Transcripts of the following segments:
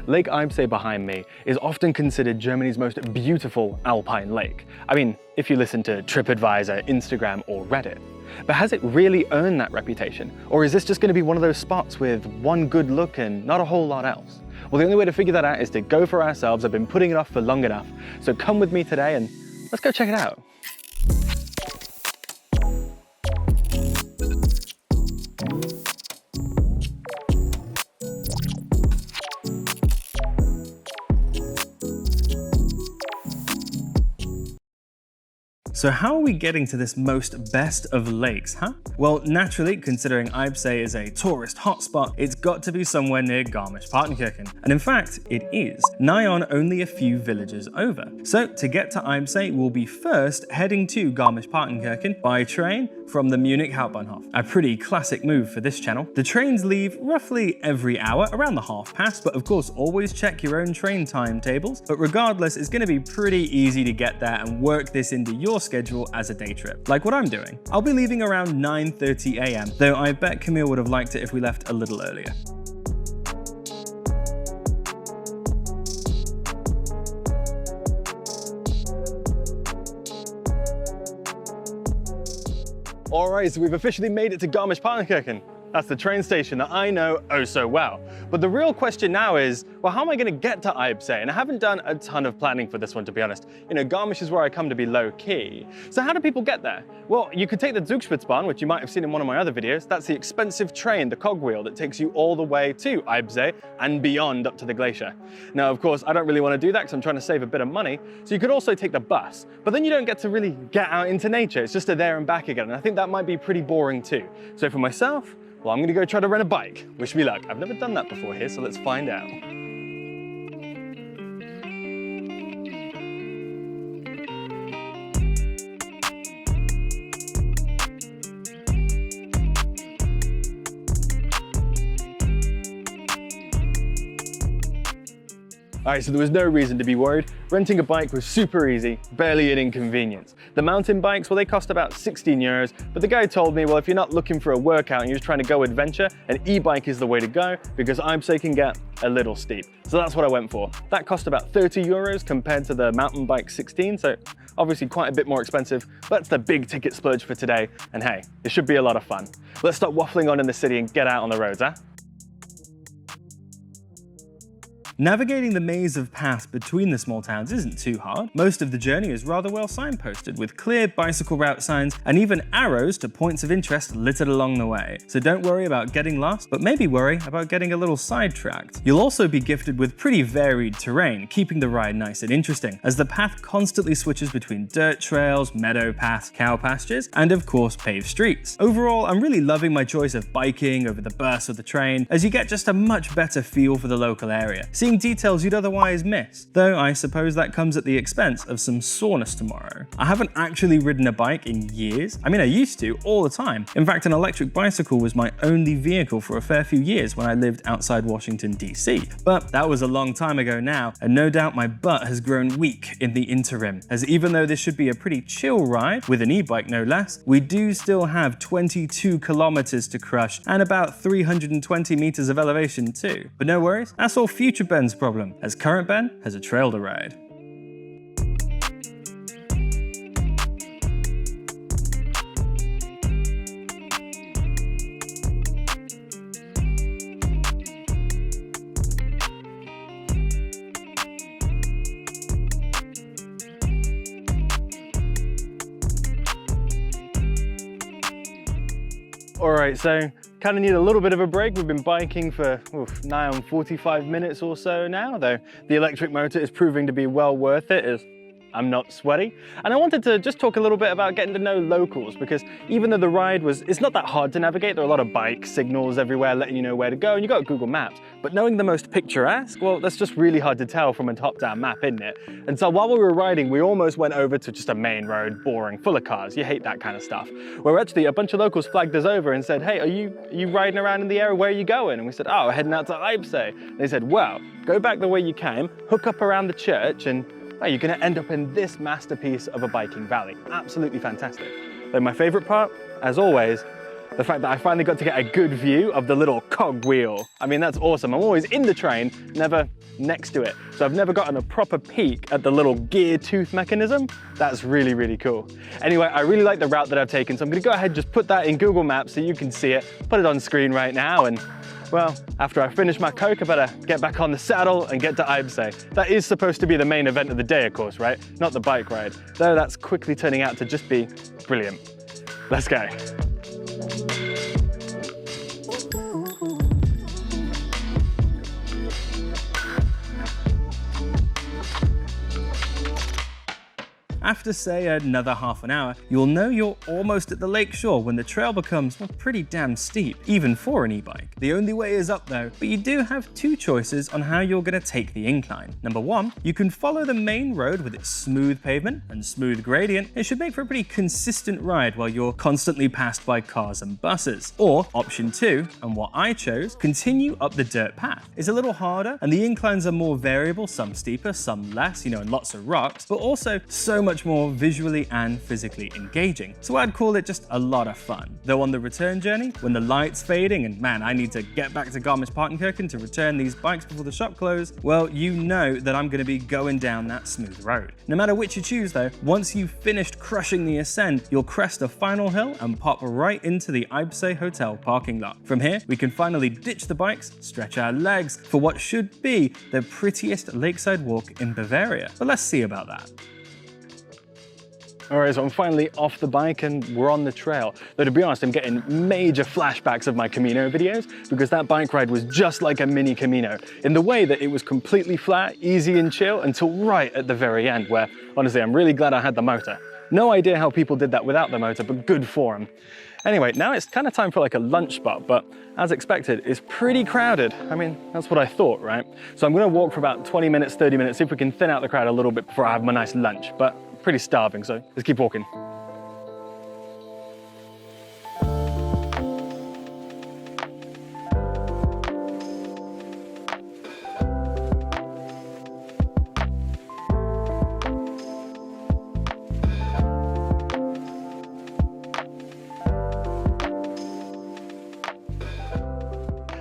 Lake Eibsee behind me is often considered Germany's most beautiful alpine lake. I mean, if you listen to TripAdvisor, Instagram or Reddit. But has it really earned that reputation? Or is this just going to be one of those spots with one good look and not a whole lot else? Well, the only way to figure that out is to go for ourselves. I've been putting it off for long enough. So come with me today and let's go check it out. So how are we getting to this most best of lakes, huh? Well, naturally, considering Eibsee is a tourist hotspot, it's got to be somewhere near Garmisch-Partenkirchen. And in fact, it is, nigh on only a few villages over. So to get to Eibsee, we'll be first heading to Garmisch-Partenkirchen by train from the Munich Hauptbahnhof. A pretty classic move for this channel. The trains leave roughly every hour, around the past, but of course always check your own train timetables. But regardless, it's going to be pretty easy to get there and work this into your schedule as a day trip, like what I'm doing. I'll be leaving around 9:30 AM, though I bet Camille would have liked it if we left a little earlier. Alright, so we've officially made it to Garmisch-Partenkirchen. That's the train station that I know oh so well. But the real question now is, well, how am I going to get to Eibsee? And I haven't done a ton of planning for this one, to be honest. You know, Garmisch is where I come to be low-key. So how do people get there? Well, you could take the Zugspitzbahn, which you might have seen in one of my other videos. That's the expensive train, the cogwheel, that takes you all the way to Eibsee and beyond up to the glacier. Now, of course, I don't really want to do that because I'm trying to save a bit of money. So you could also take the bus, but then you don't get to really get out into nature. It's just a there and back again. And I think that might be pretty boring too. So for myself, well, I'm going to go try to rent a bike. Wish me luck. I've never done that before here, so let's find out. Alright, so there was no reason to be worried. Renting a bike was super easy, barely an inconvenience. The mountain bikes, well, they cost about 16 euros, but the guy told me, well, if you're not looking for a workout and you're just trying to go adventure, an e-bike is the way to go because Eibsee can get a little steep. So that's what I went for. That cost about 30 euros compared to the mountain bike 16, so obviously quite a bit more expensive, but it's the big ticket splurge for today, and hey, it should be a lot of fun. Let's stop waffling on in the city and get out on the roads, huh? Navigating the maze of paths between the small towns isn't too hard. Most of the journey is rather well signposted with clear bicycle route signs and even arrows to points of interest littered along the way. So don't worry about getting lost, but maybe worry about getting a little sidetracked. You'll also be gifted with pretty varied terrain, keeping the ride nice and interesting, as the path constantly switches between dirt trails, meadow paths, cow pastures, and of course paved streets. Overall, I'm really loving my choice of biking over the bus or the train, as you get just a much better feel for the local area. Seeing details you'd otherwise miss, though I suppose that comes at the expense of some soreness tomorrow. I haven't actually ridden a bike in years. I mean, I used to all the time. In fact, an electric bicycle was my only vehicle for a fair few years when I lived outside Washington, DC. But that was a long time ago now, and no doubt my butt has grown weak in the interim, as even though this should be a pretty chill ride, with an e-bike no less, we do still have 22 kilometers to crush and about 320 meters of elevation too. But no worries, that's all future Ben's problem, as current Ben has a trail to ride. Alright, so kind of need a little bit of a break. We've been biking for nigh on 45 minutes or so now, though the electric motor is proving to be well worth it, as I'm not sweaty. And I wanted to just talk a little bit about getting to know locals, because even though the ride it's not that hard to navigate, there are a lot of bike signals everywhere letting you know where to go, and you got Google Maps, but knowing the most picturesque, well, that's just really hard to tell from a top-down map, isn't it? And so while we were riding, we almost went over to just a main road, boring, full of cars. You hate that kind of stuff. Where actually a bunch of locals flagged us over and said, hey, are you riding around in the area? Where are you going? And we said, oh, we're heading out to Eibsee. And they said, well, go back the way you came, hook up around the church, and well, you're going to end up in this masterpiece of a biking valley. Absolutely fantastic. Though my favorite part, as always, the fact that I finally got to get a good view of the little cogwheel. I mean, that's awesome. I'm always in the train, never next to it. So I've never gotten a proper peek at the little gear tooth mechanism. That's really, really cool. Anyway, I really like the route that I've taken, so I'm gonna go ahead and just put that in Google Maps so you can see it, put it on screen right now, and well, after I finish my Coke, I better get back on the saddle and get to Eibsee. That is supposed to be the main event of the day, of course, right? Not the bike ride, though that's quickly turning out to just be brilliant. Let's go. After, say, another half an hour, you'll know you're almost at the lake shore when the trail becomes, well, pretty damn steep, even for an e-bike. The only way is up though, but you do have two choices on how you're gonna take the incline. Number one, you can follow the main road with its smooth pavement and smooth gradient. It should make for a pretty consistent ride while you're constantly passed by cars and buses. Or option two, and what I chose, continue up the dirt path. It's a little harder and the inclines are more variable, some steeper, some less, and lots of rocks, but also so much more visually and physically engaging. So I'd call it just a lot of fun. Though on the return journey, when the light's fading and man, I need to get back to Garmisch-Partenkirchen to return these bikes before the shop close, well, you know that I'm gonna be going down that smooth road. No matter which you choose though, once you've finished crushing the ascent, you'll crest a final hill and pop right into the Eibsee hotel parking lot. From here, we can finally ditch the bikes, stretch our legs for what should be the prettiest lakeside walk in Bavaria. But let's see about that. Alright, so I'm finally off the bike and we're on the trail. Though to be honest, I'm getting major flashbacks of my Camino videos because that bike ride was just like a mini Camino in the way that it was completely flat, easy and chill until right at the very end where, honestly, I'm really glad I had the motor. No idea how people did that without the motor, but good for them. Anyway, now it's kind of time for like a lunch spot, but as expected, it's pretty crowded. I mean, that's what I thought, right? So I'm gonna walk for about 20 minutes, 30 minutes, see if we can thin out the crowd a little bit before I have my nice lunch, but pretty starving, so let's keep walking.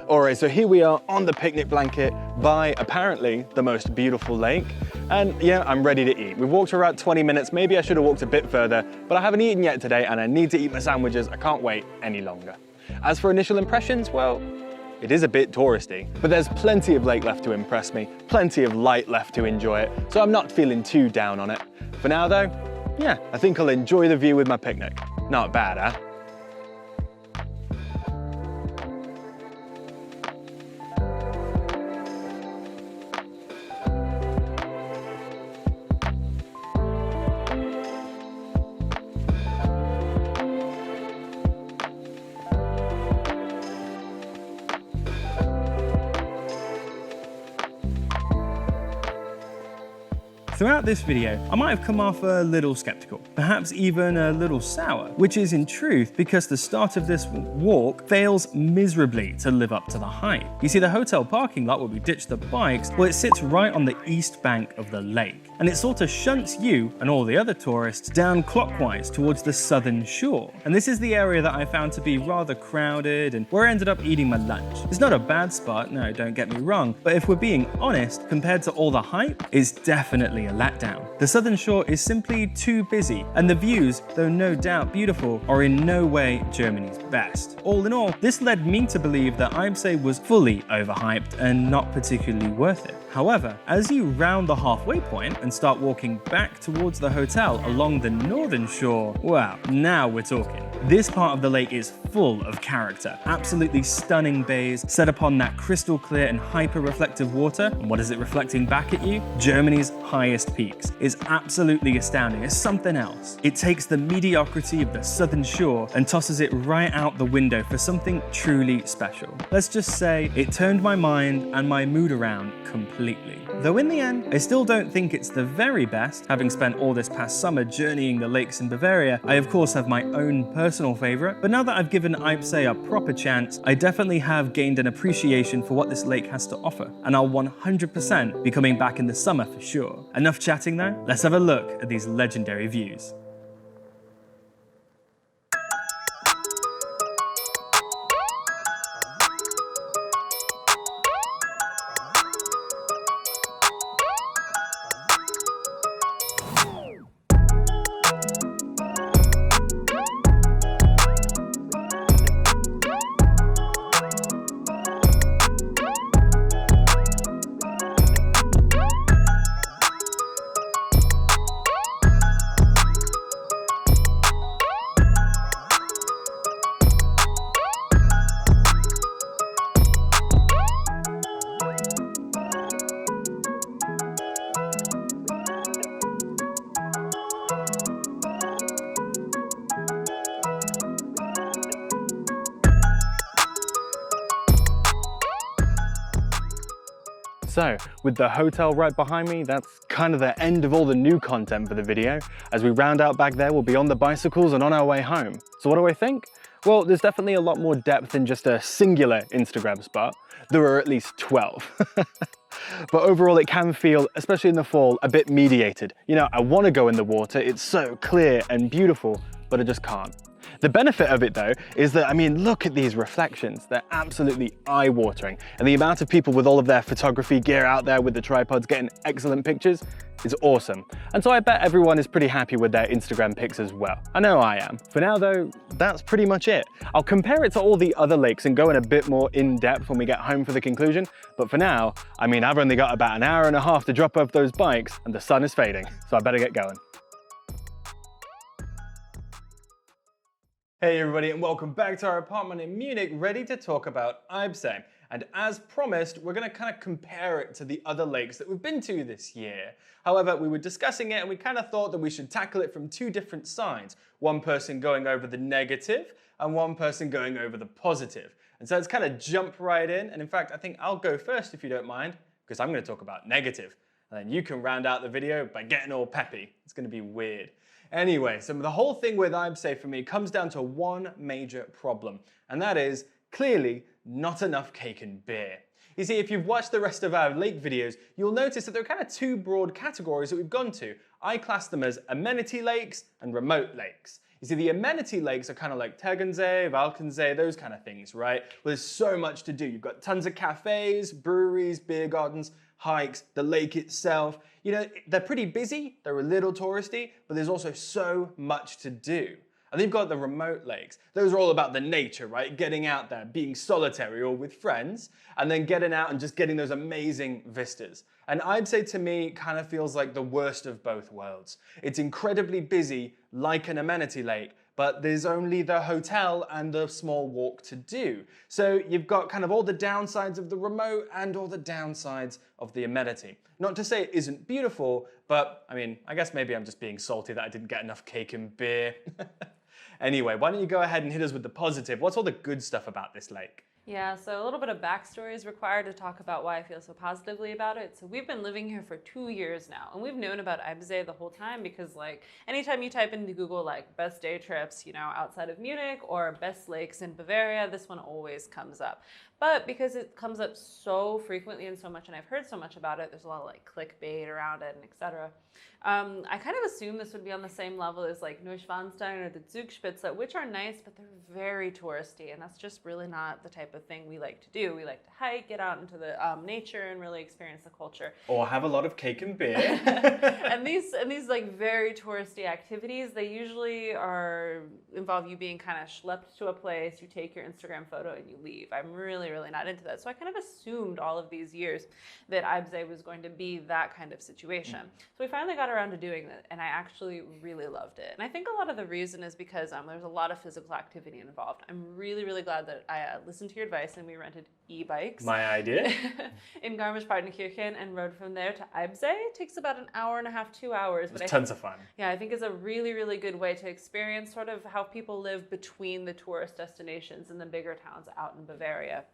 Alright, so here we are on the picnic blanket by apparently the most beautiful lake. And yeah, I'm ready to eat. We've walked for about 20 minutes. Maybe I should have walked a bit further, but I haven't eaten yet today and I need to eat my sandwiches. I can't wait any longer. As for initial impressions, well, it is a bit touristy, but there's plenty of lake left to impress me, plenty of light left to enjoy it, so I'm not feeling too down on it. For now though, yeah, I think I'll enjoy the view with my picnic. Not bad, huh? Throughout this video, I might have come off a little skeptical, perhaps even a little sour, which is in truth because the start of this walk fails miserably to live up to the hype. You see, the hotel parking lot where we ditched the bikes, well, it sits right on the east bank of the lake, and it sort of shunts you and all the other tourists down clockwise towards the southern shore. And this is the area that I found to be rather crowded and where I ended up eating my lunch. It's not a bad spot, no, don't get me wrong, but if we're being honest, compared to all the hype, it's definitely a letdown. The southern shore is simply too busy, and the views, though no doubt beautiful, are in no way Germany's best. All in all, this led me to believe that Eibsee was fully overhyped and not particularly worth it. However, as you round the halfway point and start walking back towards the hotel along the northern shore, wow, now we're talking. This part of the lake is full of character. Absolutely stunning bays set upon that crystal clear and hyper-reflective water. And what is it reflecting back at you? Germany's highest peaks. It's absolutely astounding. It's something else. It takes the mediocrity of the southern shore and tosses it right out the window for something truly special. Let's just say it turned my mind and my mood around completely. Though in the end, I still don't think it's the very best. Having spent all this past summer journeying the lakes in Bavaria, I of course have my own personal favorite, but now that I've given Eibsee a proper chance, I definitely have gained an appreciation for what this lake has to offer, and I'll 100% be coming back in the summer for sure. Enough chatting though, let's have a look at these legendary views. So, with the hotel right behind me, that's kind of the end of all the new content for the video. As we round out back there, we'll be on the bicycles and on our way home. So what do I think? Well, there's definitely a lot more depth than just a singular Instagram spot. There are at least 12. But overall it can feel, especially in the fall, a bit mediated. You know, I want to go in the water, it's so clear and beautiful, but I just can't. The benefit of it though is that, I mean, look at these reflections. They're absolutely eye-watering. And the amount of people with all of their photography gear out there with the tripods getting excellent pictures is awesome. And so I bet everyone is pretty happy with their Instagram pics as well. I know I am. For now though, that's pretty much it. I'll compare it to all the other lakes and go in a bit more in depth when we get home for the conclusion. But for now, I mean, I've only got about an hour and a half to drop off those bikes and the sun is fading, so I better get going. Hey everybody, and welcome back to our apartment in Munich, ready to talk about Eibsee. And as promised, we're going to kind of compare it to the other lakes that we've been to this year. However, we were discussing it and we kind of thought that we should tackle it from two different sides. One person going over the negative and one person going over the positive. And so let's kind of jump right in. And in fact, I think I'll go first if you don't mind, because I'm going to talk about negative. And then you can round out the video by getting all peppy. It's going to be weird. Anyway, so the whole thing with Eibsee for me comes down to one major problem, and that is clearly not enough cake and beer. You see, if you've watched the rest of our lake videos, you'll notice that there are kind of two broad categories that we've gone to. I class them as amenity lakes and remote lakes. You see, the amenity lakes are kind of like Tegernsee, Walchensee, those kind of things, right? Well, there's so much to do. You've got tons of cafes, breweries, beer gardens, hikes, the lake itself. You know, they're pretty busy, they're a little touristy, but there's also so much to do. And then you've got the remote lakes. Those are all about the nature, right? Getting out there, being solitary or with friends, and then getting out and just getting those amazing vistas. And Eibsee to me kind of feels like the worst of both worlds. It's incredibly busy, like an amenity lake, but there's only the hotel and the small walk to do. So you've got kind of all the downsides of the remote and all the downsides of the amenity. Not to say it isn't beautiful, but I mean, I guess maybe I'm just being salty that I didn't get enough cake and beer. Anyway, why don't you go ahead and hit us with the positive? What's all the good stuff about this lake? Yeah, so a little bit of backstory is required to talk about why I feel so positively about it. So we've been living here for 2 years now, and we've known about Eibsee the whole time because, like, anytime you type into Google, like, best day trips, you know, outside of Munich or best lakes in Bavaria, this one always comes up. But because it comes up so frequently and so much, and I've heard so much about it, there's a lot of, like, clickbait around it and etc. I kind of assumed this would be on the same level as, like, Neuschwanstein or the Zugspitze, which are nice, but they're very touristy, and that's just really not the type of thing we like to do. We like to hike, get out into the nature, and really experience the culture. Or have a lot of cake and beer. and these like very touristy activities, they usually involve you being kind of schlepped to a place, you take your Instagram photo and you leave. I'm really not into that. So I kind of assumed all of these years that Eibsee was going to be that kind of situation. So we finally got around to doing it, and I actually really loved it. And I think a lot of the reason is because there's a lot of physical activity involved. I'm really glad that I listened to your advice and we rented e-bikes. My idea. In Garmisch-Partenkirchen and rode from there to Eibsee. It takes about an hour and a half, 2 hours. It's tons of fun. Yeah, I think it's a really good way to experience sort of how people live between the tourist destinations and the bigger towns out in Bavaria.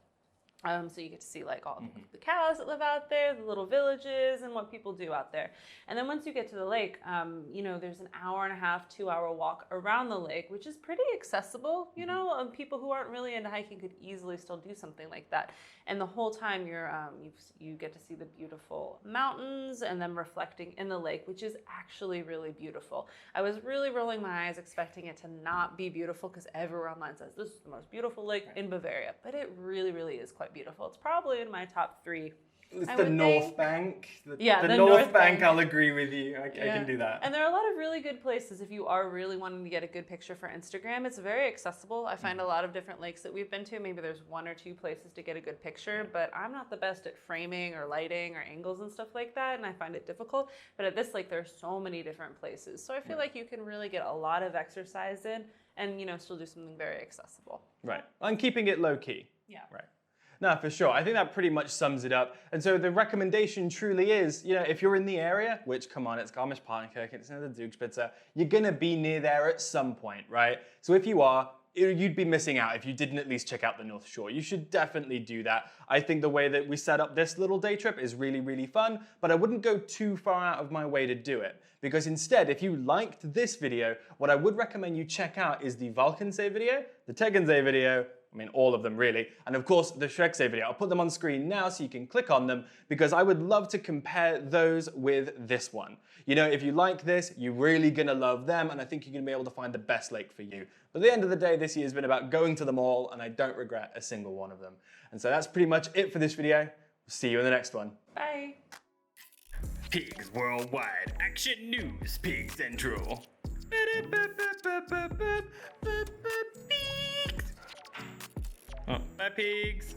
So you get to see like all the cows that live out there, the little villages, and what people do out there. And then once you get to the lake, you know, there's an hour and a half, 2 hour walk around the lake, which is pretty accessible. You know, people who aren't really into hiking could easily still do something like that. And the whole time you get to see the beautiful mountains and them reflecting in the lake, which is actually really beautiful. I was really rolling my eyes expecting it to not be beautiful because everywhere online says this is the most beautiful lake in Bavaria, but it really is quite beautiful. It's probably in my top 3. It's the North Bank. The North Bank, I'll agree with you. I can do that. And there are a lot of really good places if you are really wanting to get a good picture for Instagram. It's very accessible. I find a lot of different lakes that we've been to, maybe there's 1 or 2 places to get a good picture, but I'm not the best at framing or lighting or angles and stuff like that, and I find it difficult. But at this lake, there's so many different places. So I feel like you can really get a lot of exercise in and, you know, still do something very accessible. Right. I'm keeping it low key. Yeah. Right. No, for sure. I think that pretty much sums it up. And so the recommendation truly is, you know, if you're in the area, which, come on, it's Garmisch-Partenkirchen, it's near the Zugspitze, you're going to be near there at some point, right? So if you are, you'd be missing out if you didn't at least check out the North Shore. You should definitely do that. I think the way that we set up this little day trip is really, really fun, but I wouldn't go too far out of my way to do it. Because instead, if you liked this video, what I would recommend you check out is the Valkensee video, the Tegernsee video, I mean, all of them really, and of course the Schrecksee video. I'll put them on screen now so you can click on them, because I would love to compare those with this one. You know, if you like this, you're really gonna love them, and I think you're gonna be able to find the best lake for you. But at the end of the day, this year has been about going to them all, and I don't regret a single one of them. And so that's pretty much it for this video. We'll see you in the next one. Bye. Pigs Worldwide, Action News, Pig Central. Oh, bye pigs.